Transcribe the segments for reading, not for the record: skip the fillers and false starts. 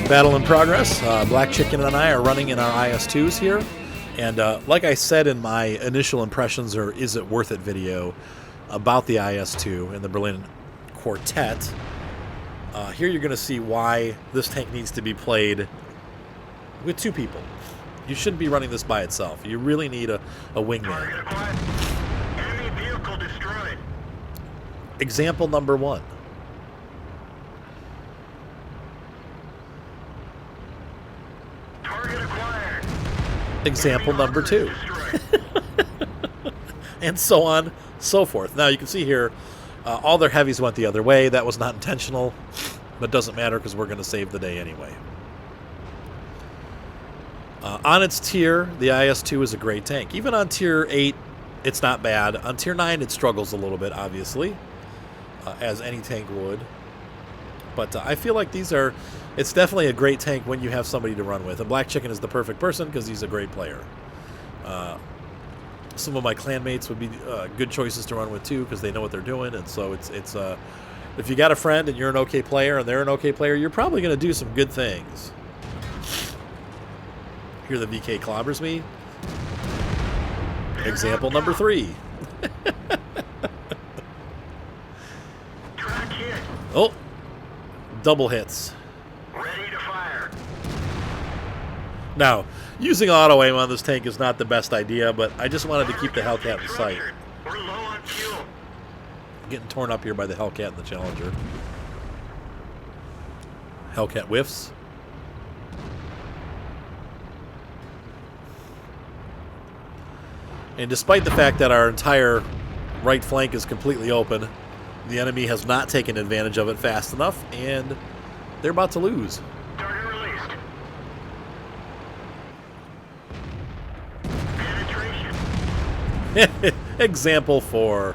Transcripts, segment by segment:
Battle in progress. Black Chicken and I are running in our IS-2s here. And like I said in my initial impressions or Is It Worth It video about the IS-2 and the Berlin Quartet, here you're going to see why this tank needs to be played with two people. You shouldn't be running this by itself. You really need a wingman. Enemy vehicle destroyed. Example number 1. Target acquired. Example number 2. And so on, so forth. Now you can see here, all their heavies went the other way. That was not intentional, but doesn't matter because we're going to save the day anyway. On its tier, the IS-2 is a great tank. Even on tier 8, it's not bad. On tier 9, it struggles a little bit, obviously, as any tank would. But I feel like it's definitely a great tank when you have somebody to run with. And Black Chicken is the perfect person because he's a great player. Some of my clanmates would be good choices to run with too because they know what they're doing. And so it's if you got a friend and you're an okay player and they're an okay player, you're probably going to do some good things. Here the VK clobbers me. Example number 3. Track hit. Oh, double hits. Ready to fire. Now, using auto aim on this tank is not the best idea, but I just wanted to keep the Hellcat in sight. We're low on fuel. Getting torn up here by the Hellcat and the Challenger. Hellcat whiffs. And despite the fact that our entire right flank is completely open, the enemy has not taken advantage of it fast enough, and they're about to lose. Target released. Penetration. Example 4.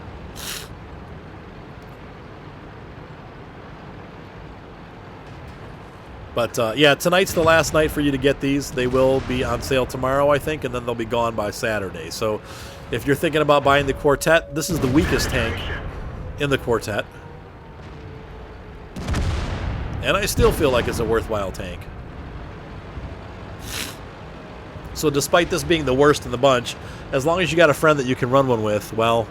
But yeah, tonight's the last night for you to get these. They will be on sale tomorrow, I think, and then they'll be gone by Saturday. So if you're thinking about buying the Quartet, this is the weakest tank in the Quartet. And I still feel like it's a worthwhile tank. So despite this being the worst in the bunch, as long as you got a friend that you can run one with, well,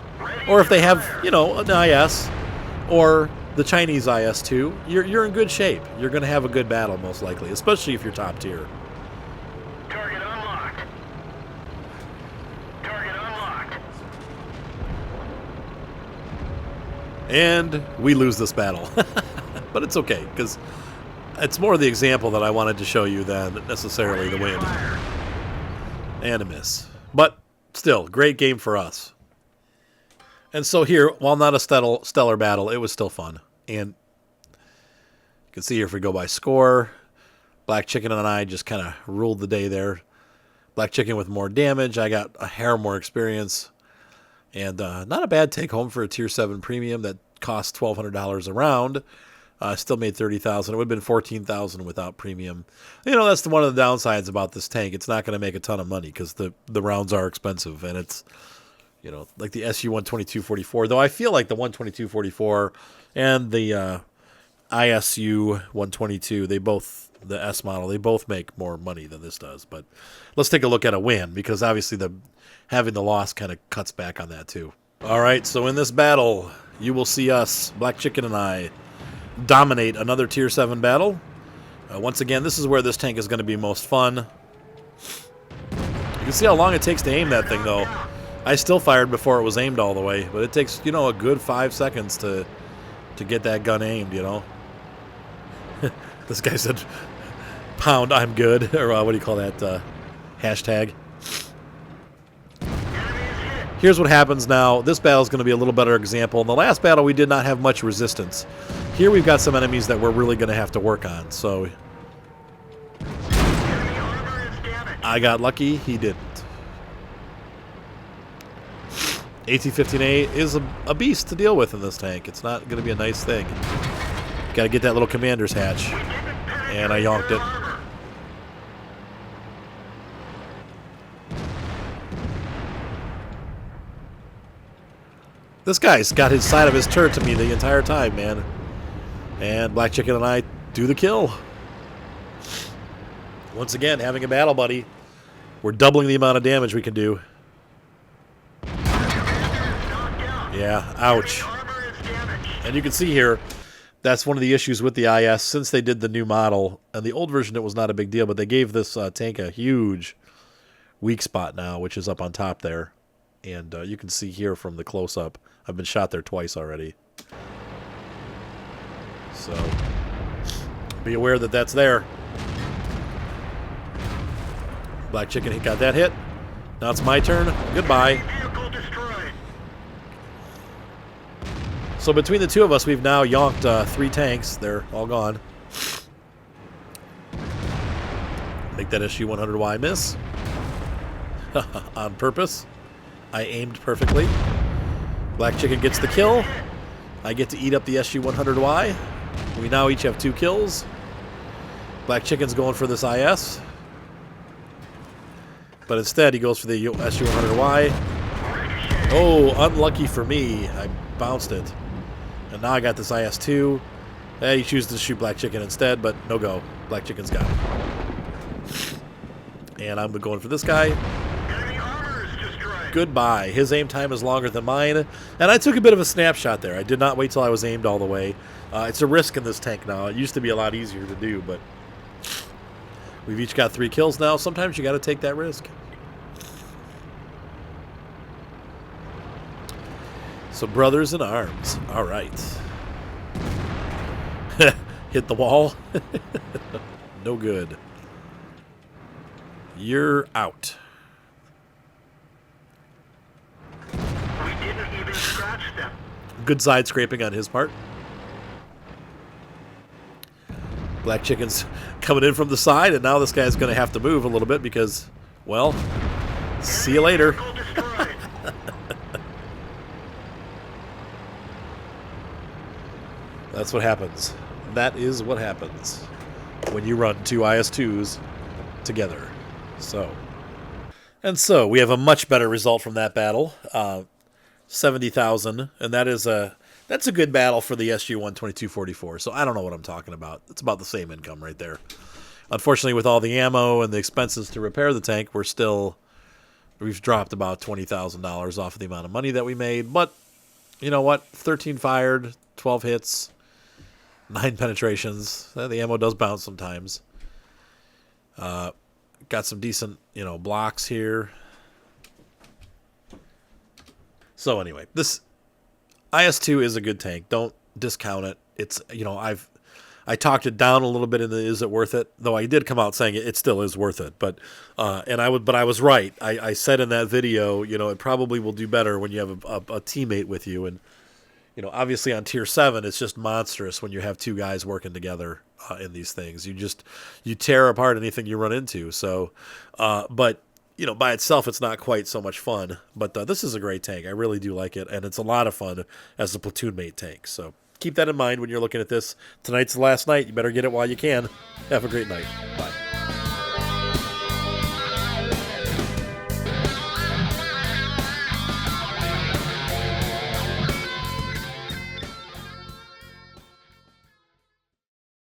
or if they have, you know, an IS or the Chinese IS-2, you're in good shape. You're going to have a good battle, most likely, especially if you're top tier. Target unlocked. Target unlocked. And we lose this battle. But it's okay, because it's more the example that I wanted to show you than necessarily the win. And a miss. But still, great game for us. And so here, while not a stellar battle, it was still fun. And you can see here if we go by score, Black Chicken and I just kind of ruled the day there. Black Chicken with more damage. I got a hair more experience. And not a bad take home for a Tier 7 premium that cost $1,200 a round. Still made $30,000. It would have been $14,000 without premium. You know, that's one of the downsides about this tank. It's not going to make a ton of money because the rounds are expensive. And it's, you know, like the SU-122-44. Though I feel like the 122-44 and the ISU-122, they both, the S model, they both make more money than this does. But let's take a look at a win because obviously having the loss kind of cuts back on that too. All right, so in this battle, you will see us, Black Chicken and I, dominate another Tier 7 battle. Once again, this is where this tank is going to be most fun. You can see how long it takes to aim that thing, though. I still fired before it was aimed all the way, but it takes, you know, a good 5 seconds to get that gun aimed, you know. This guy said, "Pound, I'm good," or what do you call that? Hashtag. Here's what happens now. This battle is going to be a little better example. In the last battle, we did not have much resistance. Here we've got some enemies that we're really going to have to work on. So I got lucky. He didn't. AT-15A is a beast to deal with in this tank. It's not going to be a nice thing. Got to get that little commander's hatch. And I yonked it. This guy's got his side of his turret to me the entire time, man. And Black Chicken and I do the kill. Once again, having a battle buddy, we're doubling the amount of damage we can do. Yeah, ouch. Armor is damaged. And you can see here, that's one of the issues with the IS. Since they did the new model, and the old version, it was not a big deal, but they gave this tank a huge weak spot now, which is up on top there. And you can see here from the close-up, I've been shot there twice already. So, be aware that that's there. Black Chicken got that hit. Now it's my turn. Goodbye. Vehicle destroyed. So between the two of us, we've now yonked 3 tanks. They're all gone. Make that SU-100Y miss. On purpose. I aimed perfectly. Black Chicken gets the kill. I get to eat up the SU-100Y. We now each have 2 kills. Black Chicken's going for this IS. But instead, he goes for the SU-100Y. Oh, unlucky for me. I bounced it. And now I got this IS-2. He chooses to shoot Black Chicken instead, but no go. Black Chicken's got it. And I'm going for this guy. Enemy armor is destroyed. Goodbye. His aim time is longer than mine. And I took a bit of a snapshot there. I did not wait till I was aimed all the way. It's a risk in this tank now. It used to be a lot easier to do, but we've each got 3 kills now. Sometimes you got to take that risk. So brothers in arms. All right. Hit the wall. No good. You're out. We didn't even scratch them. Good side scraping on his part. Black Chicken's coming in from the side, and now this guy's going to have to move a little bit because, well, see you later. Vehicle destroyed. That's what happens. That is what happens when you run 2 IS-2s together. So we have a much better result from that battle. 70,000, and that's a good battle for the SU-122-44. So I don't know what I'm talking about. It's about the same income right there. Unfortunately, with all the ammo and the expenses to repair the tank, we've dropped about $20,000 off of the amount of money that we made. But you know what? 13 fired, 12 hits, 9 penetrations. The ammo does bounce sometimes. Got some decent, blocks here. So anyway, this IS-2 is a good tank. Don't discount it. It's, I talked it down a little bit in the is it worth it? Though I did come out saying it still is worth it. But I was right. I said in that video, it probably will do better when you have a teammate with you. And obviously on tier 7, it's just monstrous when you have 2 guys working together in these things. You tear apart anything you run into. So, but by itself, it's not quite so much fun. But this is a great tank. I really do like it, and it's a lot of fun as a platoon mate tank. So keep that in mind when you're looking at this. Tonight's the last night. You better get it while you can. Have a great night. Bye.